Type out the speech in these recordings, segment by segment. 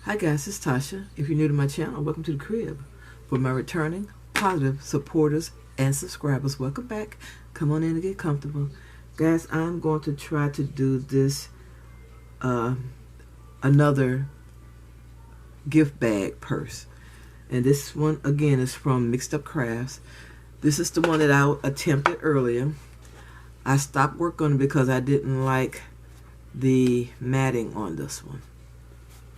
Hi guys, it's Tasha. If you're new to my channel, welcome to the crib. For my returning positive supporters and subscribers, welcome back. Come on in and get comfortable. Guys, I'm going to try to do this another gift bag purse. And this one again is from Mixed Up Crafts. This is the one that I attempted earlier. I stopped work on it because I didn't like the matting on this one.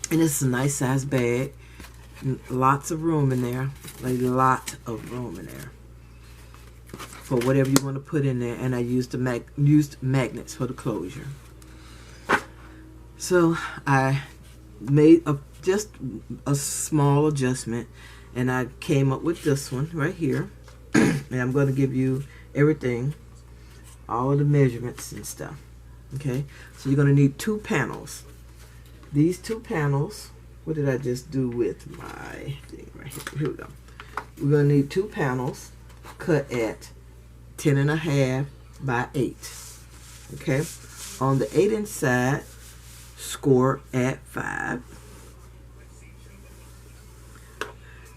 And it's a nice size bag. Lots of room in there. A lot of room in there. For whatever you want to put in there. And I used magnets for the closure. So I made just a small adjustment. And I came up with this one right here. And I'm going to give you everything. All of the measurements and stuff. Okay. So you're going to need 2 panels. These 2 panels, what did I just do with my thing right here? Here we go. We're going to need 2 panels cut at 10.5 by 8. Okay. On the 8-inch side, score at 5.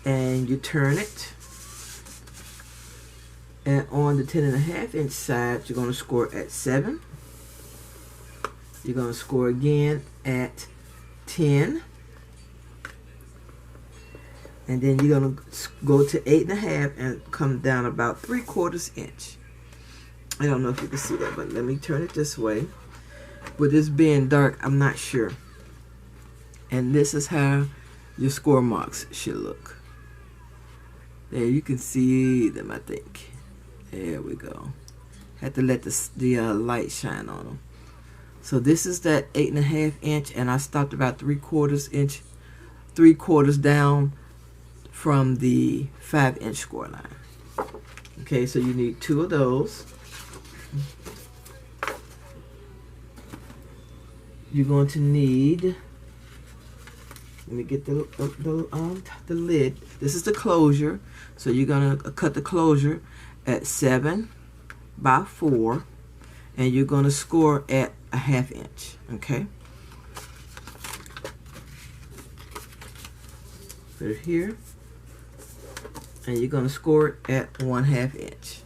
And you turn it. And on the 10.5-inch side, you're going to score at 7. You're going to score again at 10, and then you're going to go to 8.5 and come down about 3/4 inch. I don't know if you can see that, but let me turn it this way. With this being dark, I'm not sure. And this is how your score marks should look. There, you can see them, I think. There we go. Had to let the light shine on them. So this is that 8.5 inch, and I stopped about 3/4 inch, 3/4 down from the 5-inch score line. Okay, so you need 2 of those. You're going to need, let me get the lid. This is the closure. So you're going to cut the closure at 7 by 4, and you're going to score at 1/2 inch. Okay, put it here, and you're going to score it at 1/2 inch.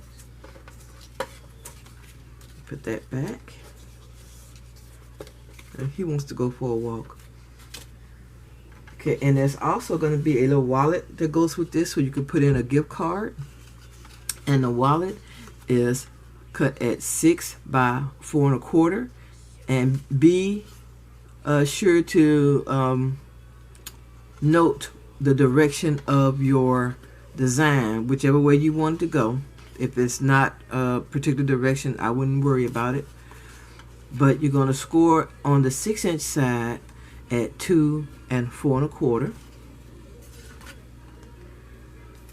Put that back. And he wants to go for a walk. Okay, and there's also going to be a little wallet that goes with this, so you can put in a gift card. And the wallet is cut at 6 by 4.25. And be sure to note the direction of your design, whichever way you want it to go. If it's not a particular direction, I wouldn't worry about it. But you're going to score on the 6-inch side at 2 and 4.25.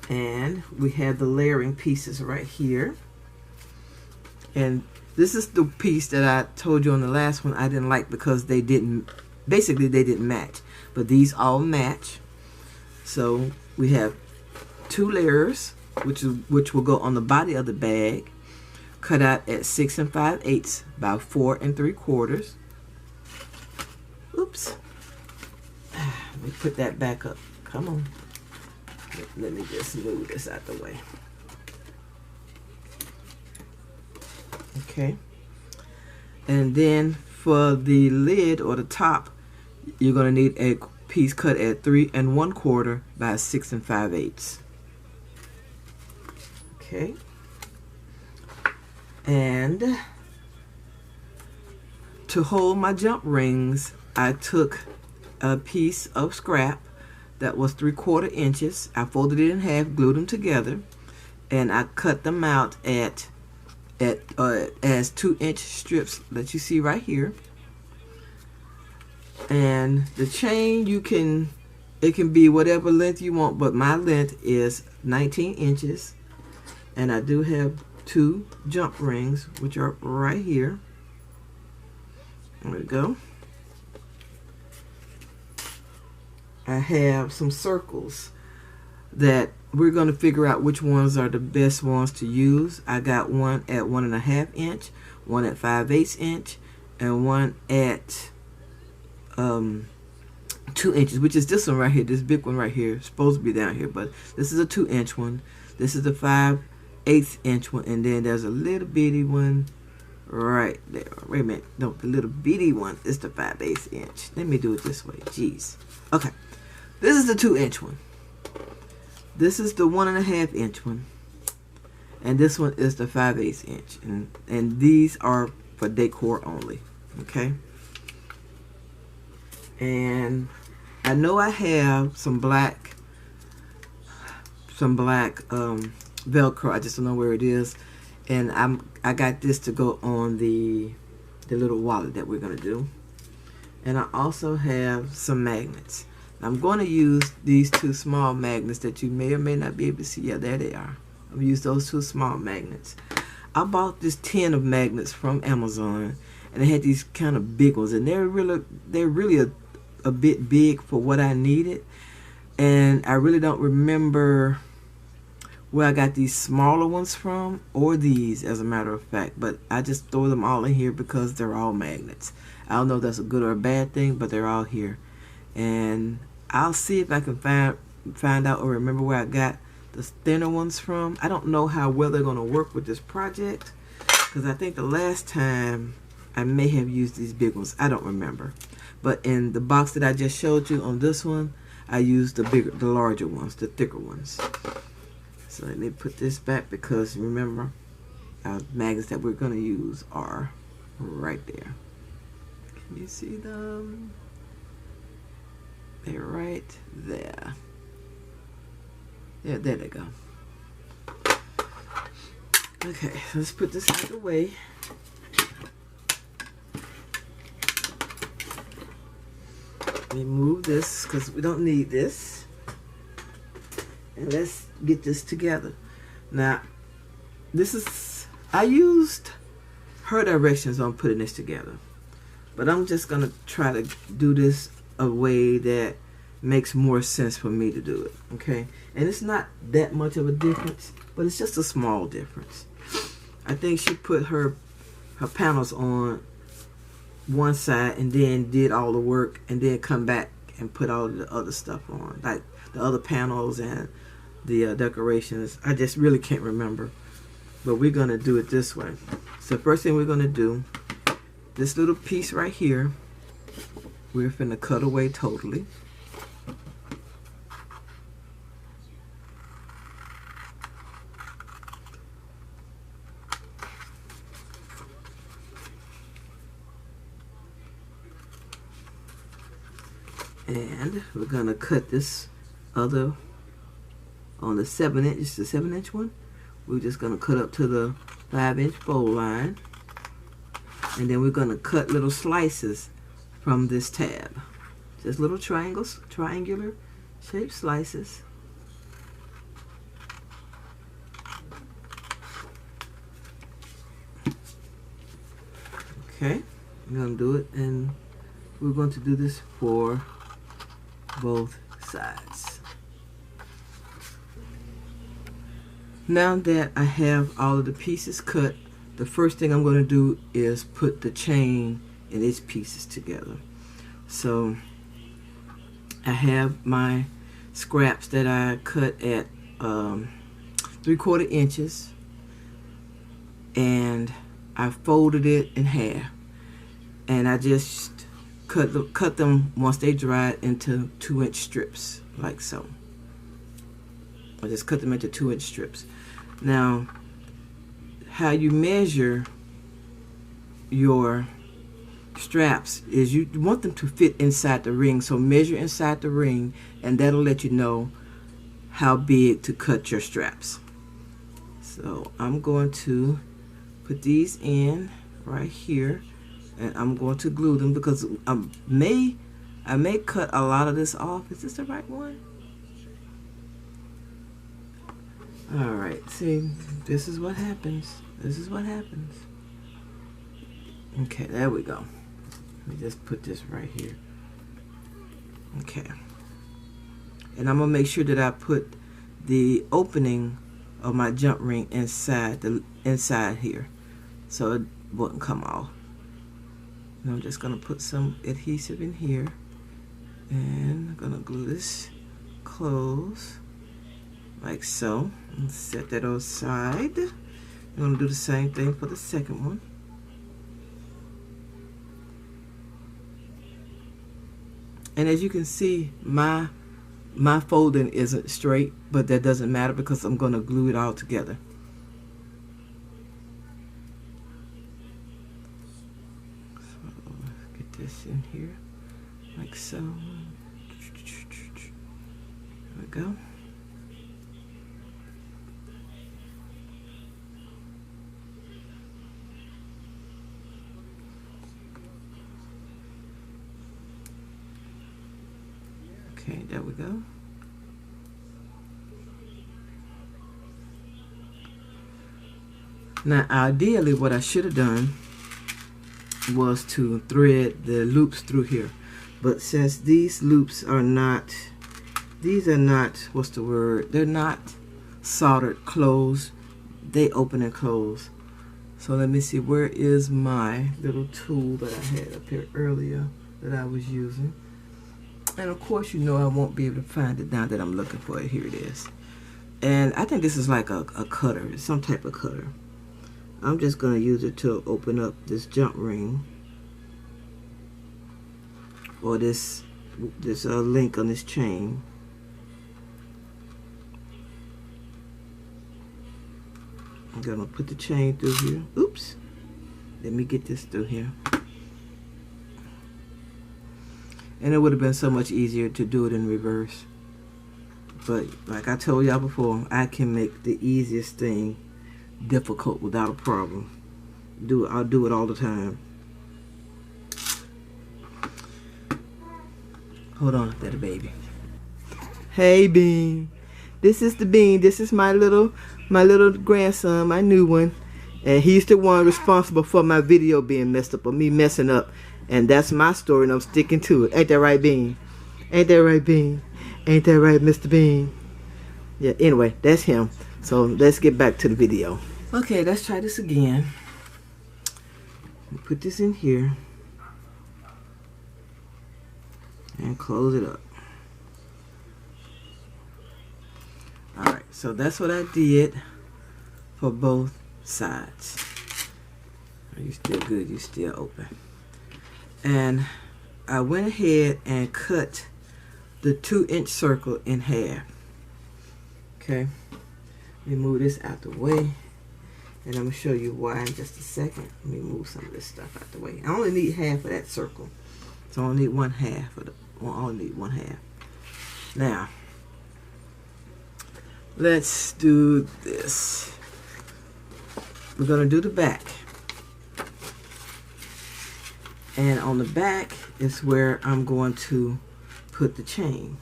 And we have the layering pieces right here. And this is the piece that I told you on the last one I didn't like because they didn't match. But these all match. So we have 2 layers, which will go on the body of the bag, cut out at 6 5/8 by 4 3/4. Oops. Let me put that back up. Come on. Let me just move this out the way. Okay, and then for the lid or the top, you're going to need a piece cut at 3 1/4 by 6 5/8. Okay, and to hold my jump rings, I took a piece of scrap that was 3/4 inches. I folded it in half, glued them together, and I cut them out as 2-inch strips that you see right here. And the chain, it can be whatever length you want, but my length is 19 inches, and I do have 2 jump rings, which are right here. There we go. I have some circles that we're going to figure out which ones are the best ones to use. I got one at 1.5 inch, one at 5/8 inch, and one at 2 inches, which is this one right here. This big one right here. It's supposed to be down here, but this is a 2-inch one. This is the 5/8 inch one, and then there's a little bitty one right there. Wait a minute. No, the little bitty one is the 5/8 inch. Let me do it this way. Jeez. Okay. This is the 2-inch one. This is the 1.5 inch one. And this one is the 5/8 inch. And these are for decor only. Okay. And I know I have some black Velcro. I just don't know where it is. And I got this to go on the little wallet that we're gonna do. And I also have some magnets. I'm going to use these 2 small magnets that you may or may not be able to see. Yeah, there they are. I'm going to use those 2 small magnets. I bought this tin of magnets from Amazon, and they had these kind of big ones, and they're really a bit big for what I needed. And I really don't remember where I got these smaller ones from, or these, as a matter of fact. But I just throw them all in here because they're all magnets. I don't know if that's a good or a bad thing, but they're all here. And I'll see if I can find out or remember where I got the thinner ones from. I don't know how well they're going to work with this project, because I think the last time I may have used these big ones. I don't remember. But in the box that I just showed you on this one, I used the larger ones, the thicker ones. So let me put this back, because remember, our magnets that we're going to use are right there. Can you see them? They're right there. Yeah, there they go. Okay, let's put this out of the way. Remove this because we don't need this. And let's get this together. Now, I used her directions on putting this together. But I'm just going to try to do this a way that makes more sense for me to do it. Okay? And it's not that much of a difference, but it's just a small difference. I think she put her panels on one side and then did all the work, and then come back and put all the other stuff on, like the other panels and the decorations. I just really can't remember, but we're gonna do it this way. So first thing we're gonna do, this little piece right here, we're finna cut away totally. And we're gonna cut this other on the 7-inch, the 7-inch one. We're just gonna cut up to the 5-inch fold line, and then we're gonna cut little slices from this tab, just little triangular shaped slices. Okay, I'm gonna do it, and we're going to do this for both sides. Now that I have all of the pieces cut, the first thing I'm going to do is put the chain and its pieces together. So I have my scraps that I cut at 3/4 inches, and I folded it in half, and I just cut them once they dried into 2-inch strips, like so. I just cut them into 2-inch strips. Now, how you measure your straps is you want them to fit inside the ring. So measure inside the ring, and that'll let you know how big to cut your straps. So I'm going to put these in right here, and I'm going to glue them because I may cut a lot of this off. Is this the right one? Alright, see, this is what happens. This is what happens. Okay, there we go. Let me just put this right here. Okay. And I'm going to make sure that I put the opening of my jump ring inside here, so it won't come off. And I'm just going to put some adhesive in here, And I'm gonna glue this close like so and set that aside. I'm gonna do the same thing for the second one. And as you can see, my folding isn't straight, but that doesn't matter because I'm gonna glue it all together. So get this in here like so. There we go. Okay, there we go. Now, ideally, what I should have done was to thread the loops through here. But since these loops are not, what's the word? They're not soldered closed. They open and close. So let me see, where is my little tool that I had up here earlier that I was using? And of course, you know I won't be able to find it now that I'm looking for it. Here it is. And I think this is like a cutter, some type of cutter. I'm just going to use it to open up this jump ring. Or this link on this chain. I'm going to put the chain through here. Oops. Let me get this through here. And it would have been so much easier to do it in reverse. But like I told y'all before, I can make the easiest thing difficult without a problem. I'll do it all the time. Hold on, that a baby. Hey Bean. This is the Bean. This is my little grandson, my new one. And he's the one responsible for my video being messed up, or me messing up. And that's my story, and I'm sticking to it. Ain't that right, Bean? Ain't that right, Bean? Ain't that right, Mr. Bean? Yeah, anyway, that's him. So let's get back to the video. Okay, let's try this again. Put this in here. And close it up. Alright, so that's what I did for both sides. Are you still good? You still open? And I went ahead and cut the 2-inch circle in half. Okay, let me move this out the way, and I'm gonna show you why in just a second. Let me move some of this stuff out the way. I only need half of that circle, so I only need one half of the. Well, I only need one half. Now, let's do this. We're gonna do the back. And on the back is where I'm going to put the chain.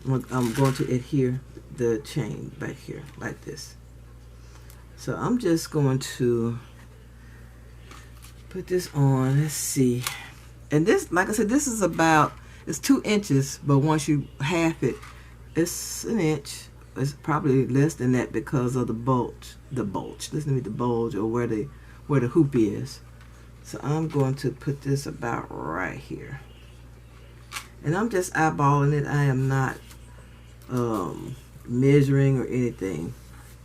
I'm going to adhere the chain back here like this. So I'm just going to put this on. Let's see. And this, like I said, this is it's 2 inches, but once you half it, it's an inch. It's probably less than that because of the bulge. Listen to me, the bulge, or where the hoop is. So I'm going to put this about right here. And I'm just eyeballing it. I am not measuring or anything.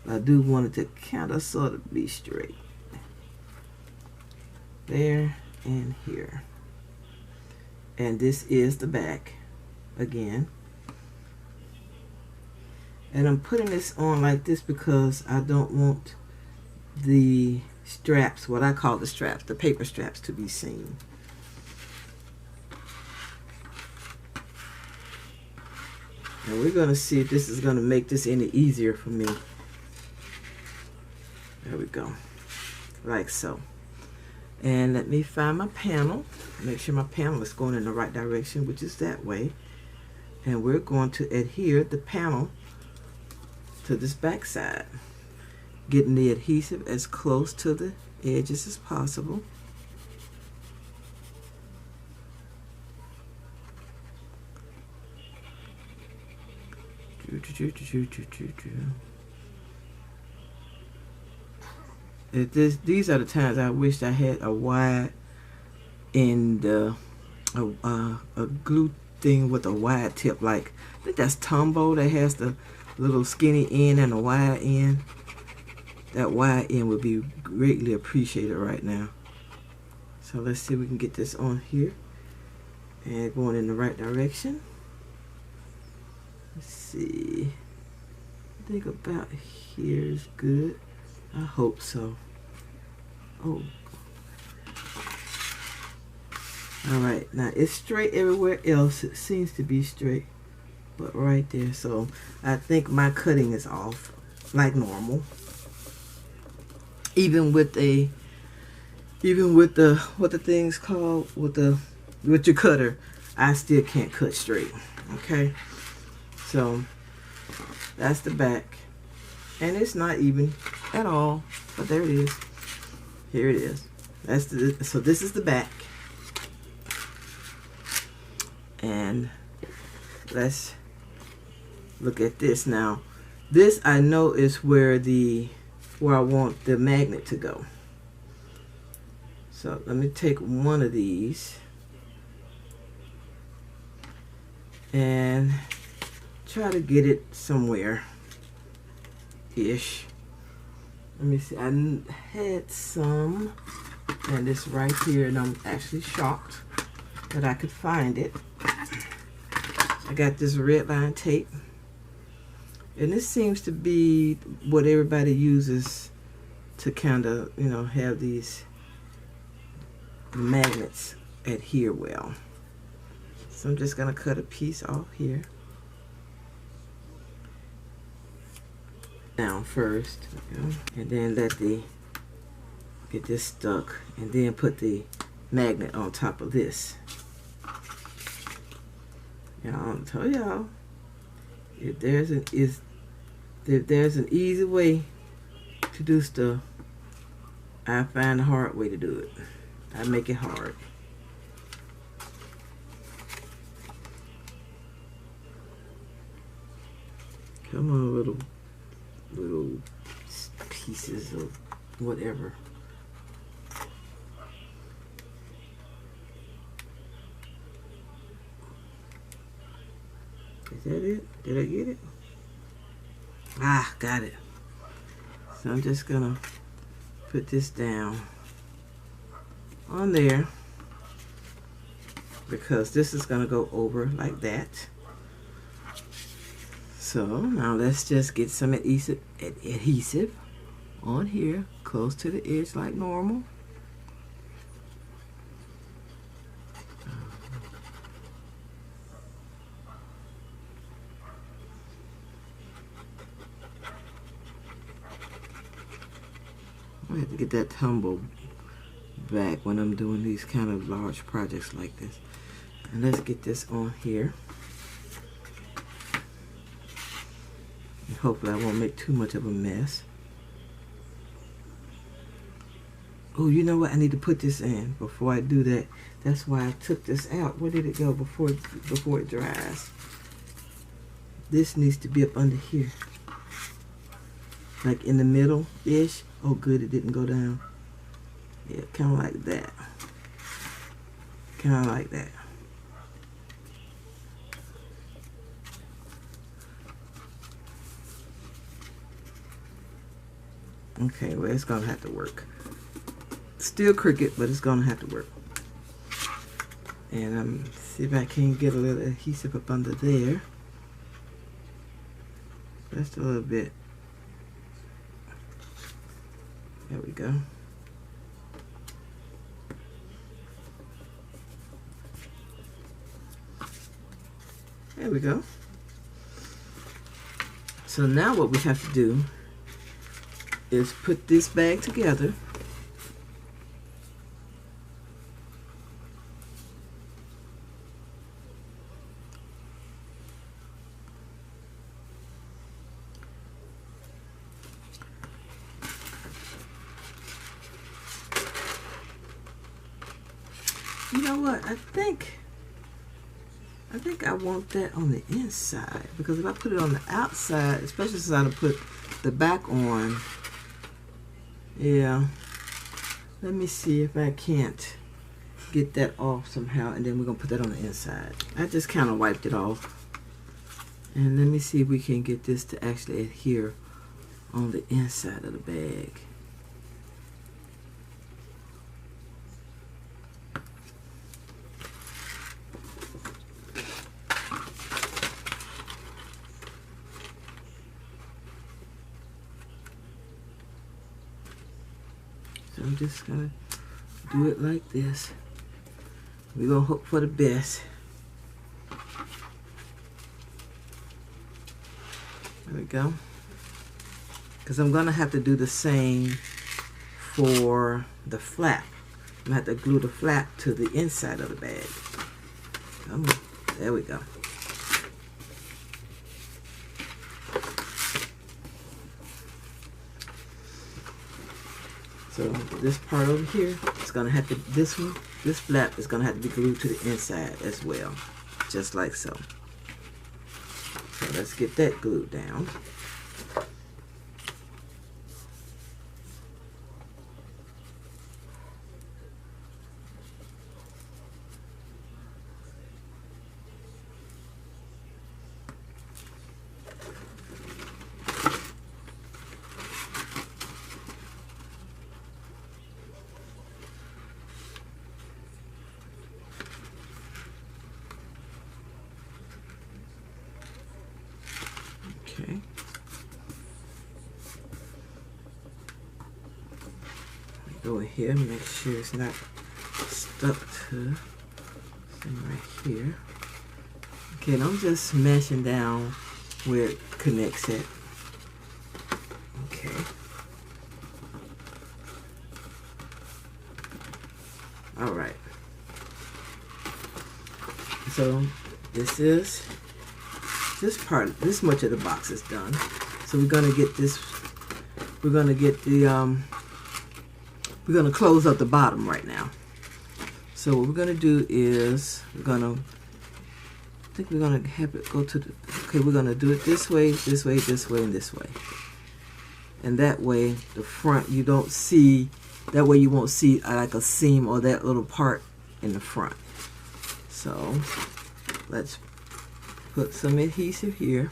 I do want it to kind of sort of be straight. There and here. And this is the back again. And I'm putting this on like this because I don't want the straps, what I call the straps, the paper straps, to be seen. And we're going to see if this is going to make this any easier for me. There we go. Like so. And let me find my panel. Make sure my panel is going in the right direction, which is that way. And we're going to adhere the panel to this back side. Getting the adhesive as close to the edges as possible. These are the times I wish I had a wide end a glue thing with a wide tip, like I think that's Tombow, that has the little skinny end and a wide end. That wide end would be greatly appreciated right now. So let's see if we can get this on here and going in the right direction. Let's see. I think about here is good. I hope so. Oh. Alright, now it's straight everywhere else. It seems to be straight. But right there, so I think my cutting is off like normal. Even with the what the thing's called with your cutter, I still can't cut straight. Okay, so that's the back, and it's not even at all, but there it is. Here it is. So this is the back, and let's look at this now. This I know is where I want the magnet to go. So let me take one of these and try to get it somewhere ish. Let me see. I had some, and it's right here, and I'm actually shocked that I could find it. I got this red line tape, and this seems to be what everybody uses to kind of, you know, have these magnets adhere well. So I'm just gonna cut a piece off here. Down first, and then get this stuck, and then put the magnet on top of this. Y'all, I'll tell y'all, if there's an easy way to do stuff, I find a hard way to do it. I make it hard. Come on, little pieces of whatever. Is that it? Did I get it? Ah, got it. So I'm just gonna put this down on there, because this is gonna go over like that. So now let's just get some adhesive on here, close to the edge like normal. I have to get that tumble back when I'm doing these kind of large projects like this. And let's get this on here. And hopefully I won't make too much of a mess. Oh, you know what? I need to put this in before I do that. That's why I took this out. Where did it go before it dries? This needs to be up under here, like in the middle-ish. Oh, good, it didn't go down. Yeah, kind of like that. Kind of like that. Okay, well, it's gonna have to work. Still crooked, but it's gonna have to work. And see if I can get a little adhesive up under there. Just a little bit. There we go. There we go. So now what we have to do is put this bag together. You know what? I think I want that on the inside, because if I put it on the outside, especially since I put the back on, yeah. Let me see if I can't get that off somehow, and then we're gonna put that on the inside. I just kind of wiped it off. And let me see if we can get this to actually adhere on the inside of the bag. So I'm just gonna do it like this. We're gonna hope for the best. There we go. Because I'm gonna have to do the same for the flap. I'm gonna have to glue the flap to the inside of the bag. Come on. There we go. So this part over here is gonna have to, this flap is gonna have to be glued to the inside as well, just like so. So let's get that glued down. Okay. Go in here and make sure it's not stuck to something right here. Okay, and I'm just smashing down where it connects it. Okay. All right. So this much of the box is done. So we're gonna get this, we're gonna close up the bottom right now. So what we're gonna do is we're gonna have it go to the, okay, we're gonna do it this way, this way, this way, and this way. And that way the front, you don't see, that way you won't see like a seam or that little part in the front. So let's put some adhesive here.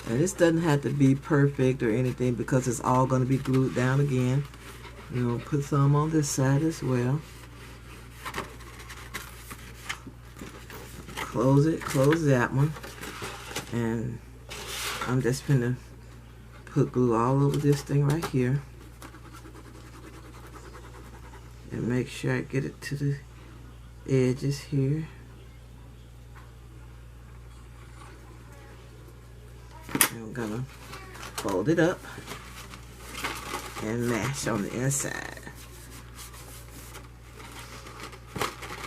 And this doesn't have to be perfect or anything because it's all going to be glued down again. We're going to put some on this side as well. Close it, close that one. And I'm just going to put glue all over this thing right here. And make sure I get it to the edges here. And I'm gonna fold it up and mash on the inside.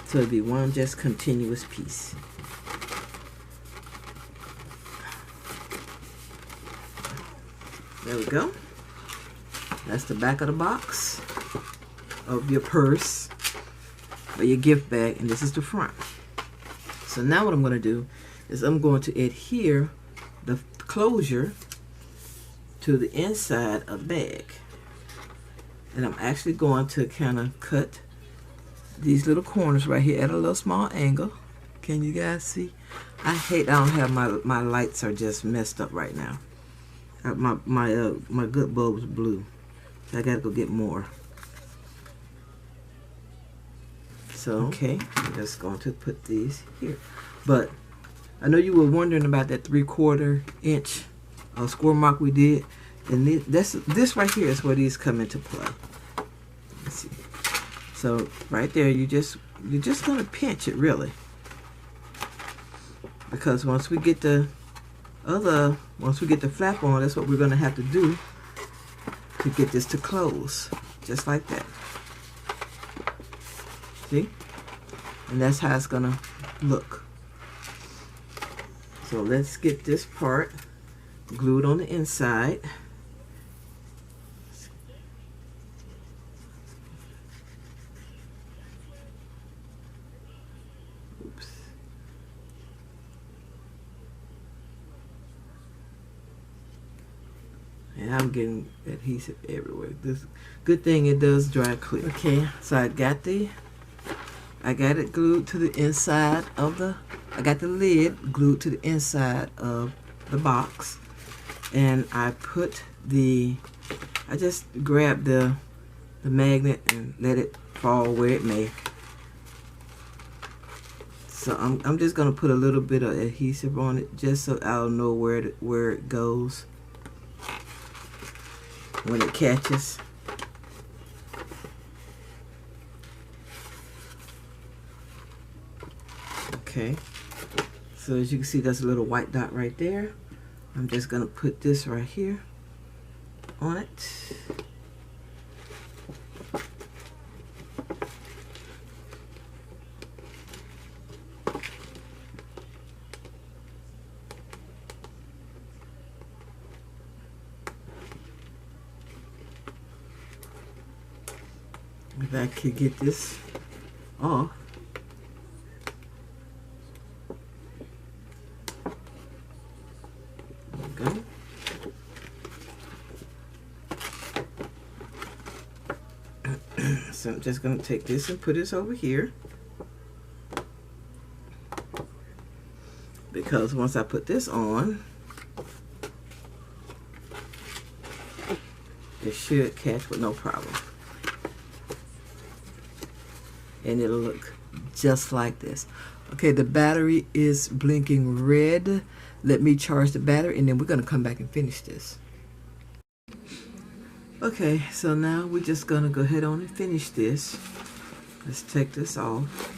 So it'll be one just continuous piece. There we go. That's the back of the box of your purse or your gift bag, and this is the front. So now what I'm going to do is I'm going to adhere the closure to the inside of the bag, and I'm actually going to kind of cut these little corners right here at a little small angle. Can you guys see? I don't have my lights are just messed up right now. My good bulb's blue, so I gotta go get more. So okay, I'm just going to put these here. But I know you were wondering about that 3/4 inch score mark we did, and this right here is where these come into play. Let's see. So right there, you're just gonna pinch it really, because once we get the flap on, that's what we're gonna have to do to get this to close, just like that. See? And that's how it's gonna look. So let's get this part glued on the inside. Oops. And I'm getting adhesive everywhere. This good thing it does dry clear. Okay, so I got it glued to the inside of I got the lid glued to the inside of the box. And I just grabbed the magnet and let it fall where it may. So I'm just gonna put a little bit of adhesive on it just so I'll know where it goes when it catches. Okay, so as you can see, there's a little white dot right there. I'm just gonna put this right here on it. If I could get this off. There we go. So I'm just going to take this and put this over here. Because once I put this on, it should catch with no problem. And it'll look just like this. Okay, the battery is blinking red. Let me charge the battery and then we're gonna come back and finish this. Okay, so now we're just gonna go ahead on and finish this. Let's take this off.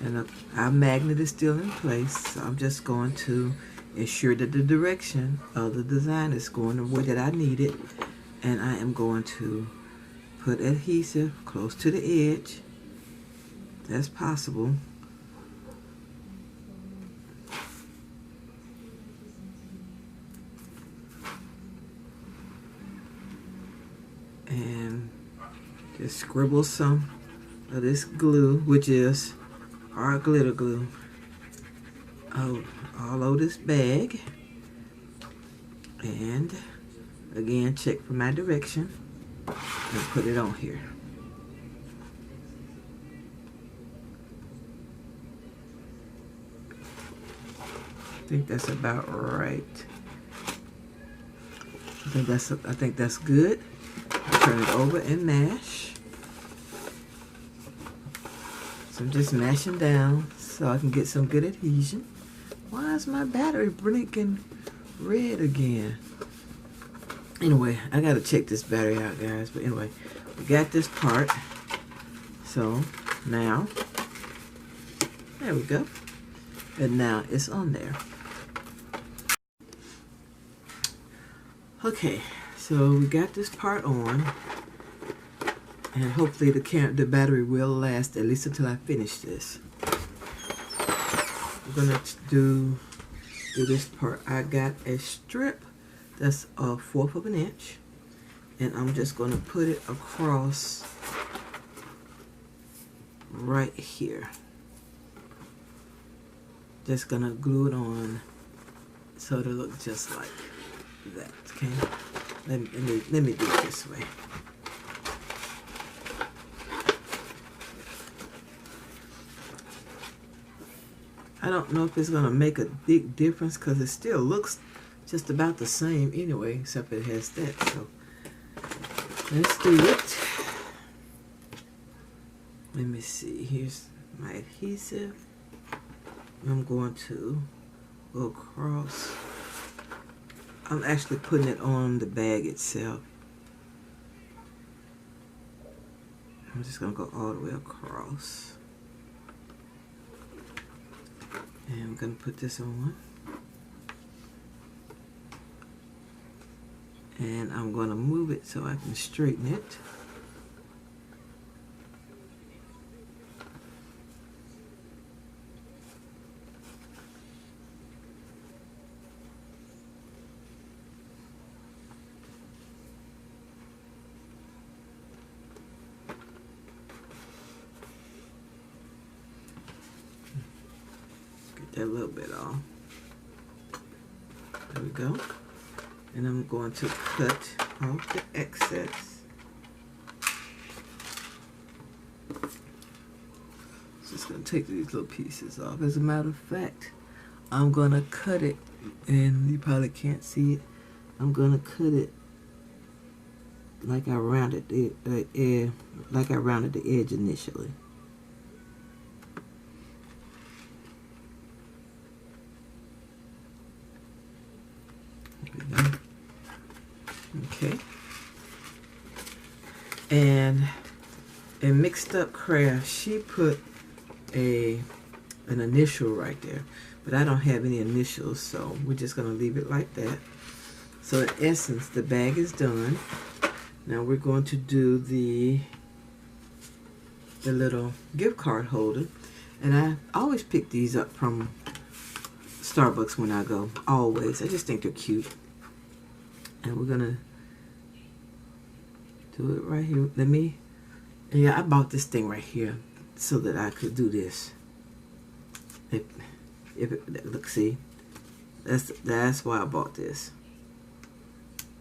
And our magnet is still in place. So I'm just going to ensure that the direction of the design is going the way that I need it. And I am going to put adhesive close to the edge. That's possible. And just scribble some of this glue, which is our glitter glue, all over this bag. And again, check for my direction and put it on here. I think that's about right. I think that's good. Turn it over and mash. So I'm just mashing down so I can get some good adhesion. Why is my battery blinking red again? Anyway, I gotta check this battery out, guys. But anyway, we got this part. So now, there we go. And now it's on there. Okay, so we got this part on, and hopefully the battery will last at least until I finish this. We're gonna do this part. I got a strip that's 1/4 of an inch, and I'm just gonna put it across right here. Just gonna glue it on so it'll look just like that. Okay, let me do it this way. I don't know if it's gonna make a big difference because it still looks just about the same anyway, except it has that. So let's do it. Let me see. Here's my adhesive. I'm going to go across. I'm actually putting it on the bag itself. I'm just going to go all the way across. And I'm going to put this on. And I'm going to move it so I can straighten it. Get that little bit off. There we go. And I'm going to cut off the excess. Just going to take these little pieces off. As a matter of fact, I'm going to cut it, and you probably can't see it. I'm going to cut it like I rounded the edge initially. Okay. And in Mixed Up Kraft, she put an initial right there, but I don't have any initials, so we're just gonna leave it like that. So in essence, the bag is done. Now we're going to do the little gift card holder, and I always pick these up from Starbucks when I go. Always, I just think they're cute. And we're gonna do it right here. Yeah, I bought this thing right here so that I could do this. Look, see, that's why I bought this,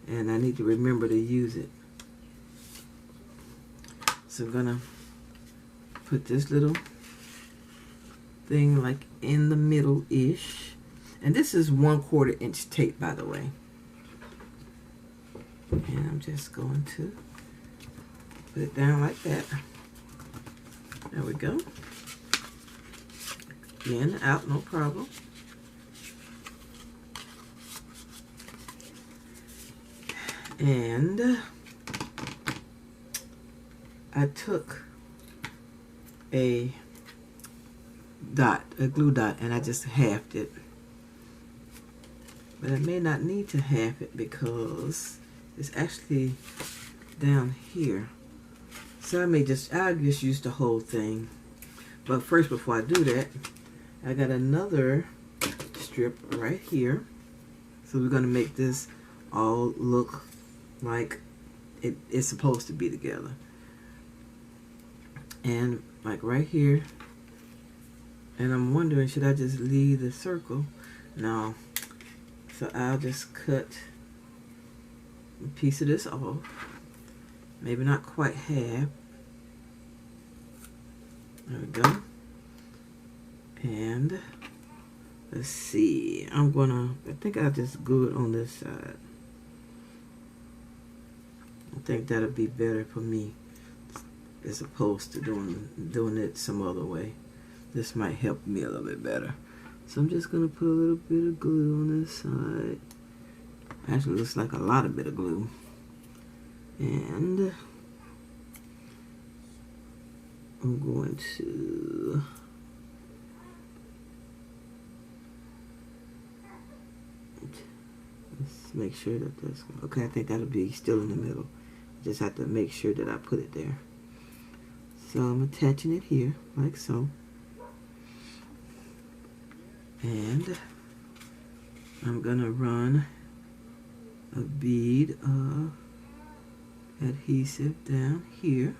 and I need to remember to use it. So I'm gonna put this little thing like in the middle-ish, and this is 1/4 inch tape, by the way. And I'm just going to put it down like that. There we go. In, out, no problem. And I took a glue dot, and I just halved it. But I may not need to half it because it's actually down here. So I'll just use the whole thing. But first, before I do that, I got another strip right here. So we're gonna make this all look like it's supposed to be together. And like right here. And I'm wondering, should I just leave the circle? No. So I'll just cut a piece of this off. Maybe not quite half. There we go. And let's see. I think I'll just glue it on this side. I think that'll be better for me as opposed to doing it some other way. This might help me a little bit better. So I'm just gonna put a little bit of glue on this side. Actually, looks like a lot of bit of glue. And I'm going to let's make sure that that's okay. I think that'll be still in the middle. Just have to make sure that I put it there. So I'm attaching it here like so. And I'm gonna run a bead of adhesive down here.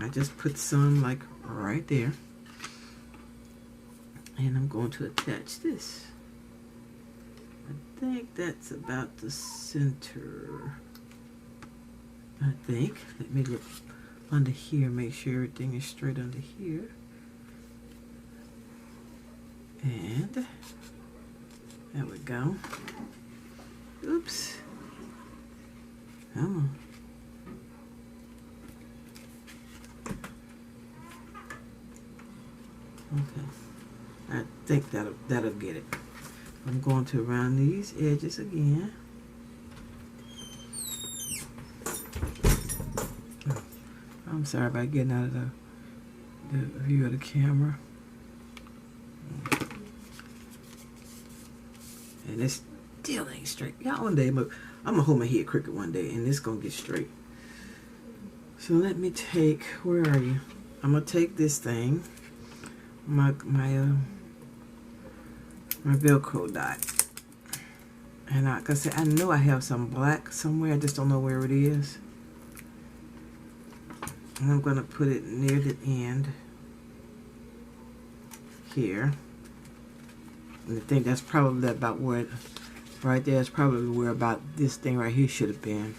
I just put some like right there. And I'm going to attach this. I think that's about the center. I think. Let me look under here, make sure everything is straight under here. And there we go. Oops. Come on. Okay. I think that'll get it. I'm going to round these edges again. I'm sorry about getting out of the view of the camera. And it still ain't straight. Y'all, one day I'm gonna hold my head crooked one day, and it's gonna get straight. So let me take. Where are you? I'm gonna take this thing, my Velcro dot, and like I said, I know I have some black somewhere. I just don't know where it is. And I'm gonna put it near the end here. And I think that's probably about where Right there is probably where about this thing right here should have been.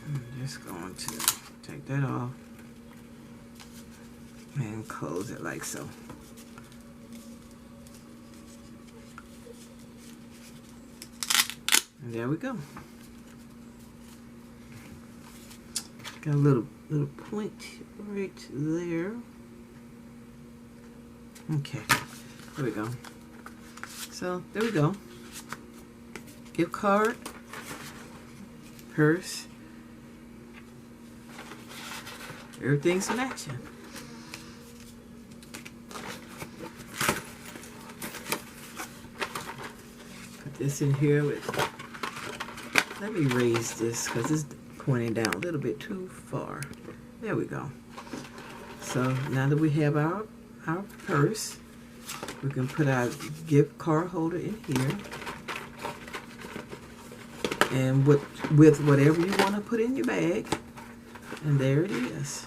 I'm just going to take that off and close it like so. And there we go. Got a little point right there. Okay, there we go. So there we go. Gift card, purse, everything's matching. Put this in here with. Let me raise this because it's pointing down a little bit too far. There we go. So now that we have our purse, we can put our gift card holder in here. And with whatever you want to put in your bag. And there it is.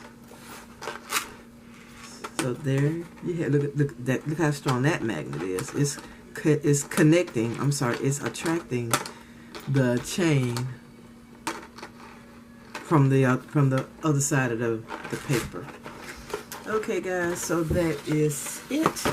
So there you have, look how strong that magnet is. It's connecting, I'm sorry, it's attracting the chain from the other side of the paper. Okay guys, so that is it.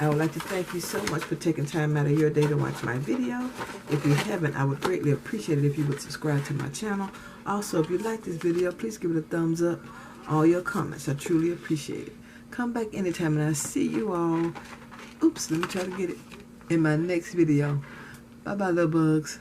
I would like to thank you so much for taking time out of your day to watch my video. If you haven't, I would greatly appreciate it if you would subscribe to my channel. Also, if you like this video, please give it a thumbs up. All your comments, I truly appreciate it. Come back anytime and I'll see you all. Oops, let me try to get it in my next video. Bye bye, little bugs.